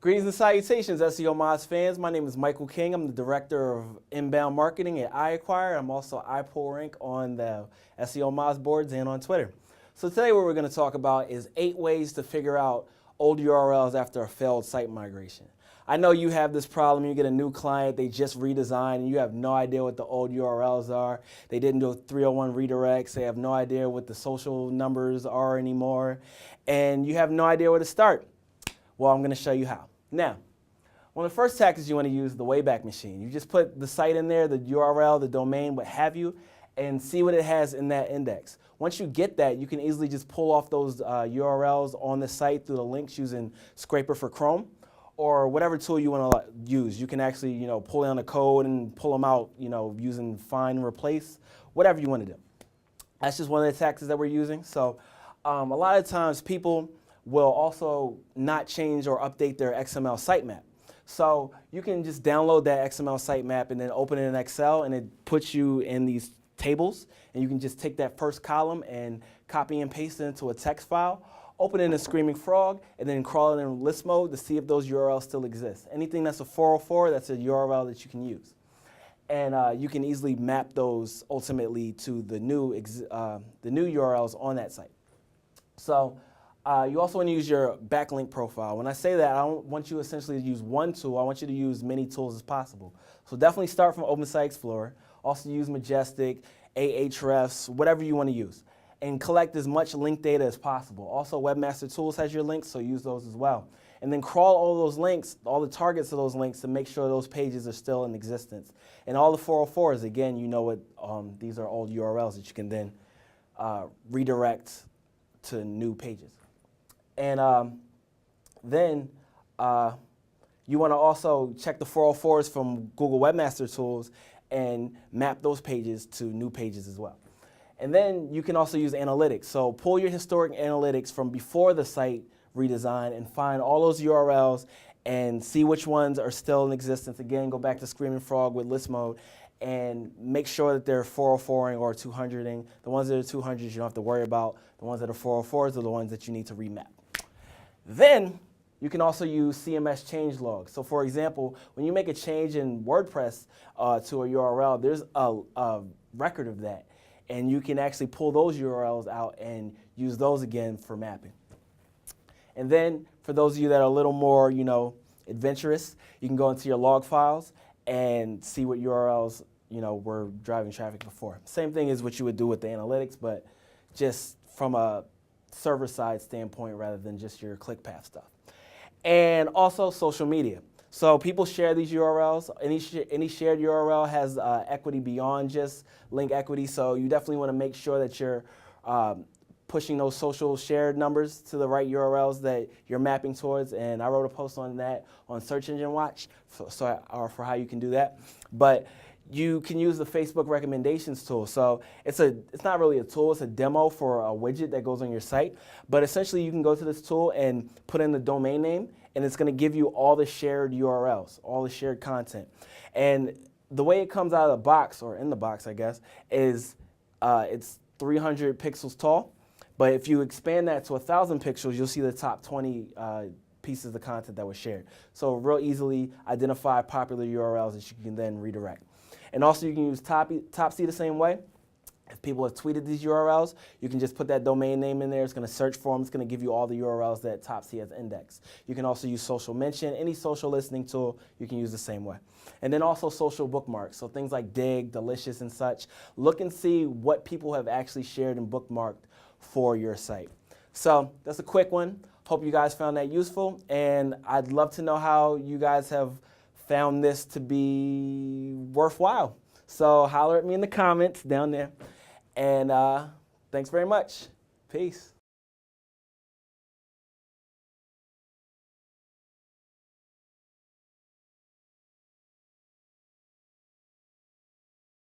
Greetings and salutations, SEO Mods fans. My name is Michael King. I'm the Director of Inbound Marketing at iAcquire. I'm also iPullRank on the SEO Mods boards and on Twitter. So today what we're going to talk about is 8 ways to figure out old URLs after a failed site migration. I know you have this problem. You get a new client, they just redesigned, and you have no idea what the old URLs are. They didn't do 301 redirects. They have no idea what the social numbers are anymore, and you have no idea where to start. Well, I'm going to show you how. Now, one of the first tactics you want to use is the Wayback Machine. You just put the site in there, the URL, the domain, what have you, and see what it has in that index. Once you get that, you can easily just pull off those URLs on the site through the links using Scraper for Chrome or whatever tool you want to use. You can actually, pull down the code and pull them out, using find and replace, whatever you want to do. That's just one of the tactics that we're using. So a lot of times people will also not change or update their XML sitemap. So you can just download that XML sitemap and then open it in Excel, and it puts you in these tables, and you can just take that first column and copy and paste it into a text file, open it in a Screaming Frog, and then crawl it in list mode to see if those URLs still exist. Anything that's a 404, that's a URL that you can use. And you can easily map those ultimately to the new URLs on that site. So you also want to use your backlink profile. When I say that, I don't want you essentially to use one tool. I want you to use many tools as possible. So definitely start from OpenSite Explorer. Also use Majestic, Ahrefs, whatever you want to use, and collect as much link data as possible. Also, Webmaster Tools has your links, so use those as well. And then crawl all those links, all the targets of those links, to make sure those pages are still in existence. And all the 404s, again, you know what these are old URLs that you can then redirect to new pages. And then you want to also check the 404s from Google Webmaster Tools and map those pages to new pages as well. And then you can also use analytics. So pull your historic analytics from before the site redesign and find all those URLs and see which ones are still in existence. Again, go back to Screaming Frog with list mode and make sure that they're 404ing or 200ing. The ones that are 200s you don't have to worry about. The ones that are 404s are the ones that you need to remap. Then you can also use Cms Change Logs. So for example, when you make a change in WordPress to a URL, there's a record of that. And you can actually pull those URLs out and use those again for mapping. And then for those of you that are a little more, adventurous, you can go into your log files and see what URLs, were driving traffic before. Same thing as what you would do with the analytics, but just from a server-side standpoint rather than just your ClickPath stuff. And also social media. So people share these URLs. Any shared URL has equity beyond just link equity, so you definitely want to make sure that you're pushing those social shared numbers to the right URLs that you're mapping towards. And I wrote a post on that on Search Engine Watch for how you can do that. But you can use the Facebook recommendations tool. So it's not really a tool, it's a demo for a widget that goes on your site. But essentially you can go to this tool and put in the domain name, and it's going to give you all the shared URLs, all the shared content. And the way it comes out of the box, or in the box I guess, is it's 300 pixels tall. But if you expand that to 1,000 pixels, you'll see the top 20 pieces of content that was shared. So real easily identify popular URLs that you can then redirect. And also you can use Topsy the same way. If people have tweeted these URLs, you can just put that domain name in there. It's going to search for them. It's going to give you all the URLs that Topsy has indexed. You can also use Social Mention. Any social listening tool, you can use the same way. And then also social bookmarks. So things like Dig, Delicious, and such. Look and see what people have actually shared and bookmarked for your site. So that's a quick one. Hope you guys found that useful. And I'd love to know how you guys have found this to be worthwhile. So holler at me in the comments down there. And thanks very much. Peace.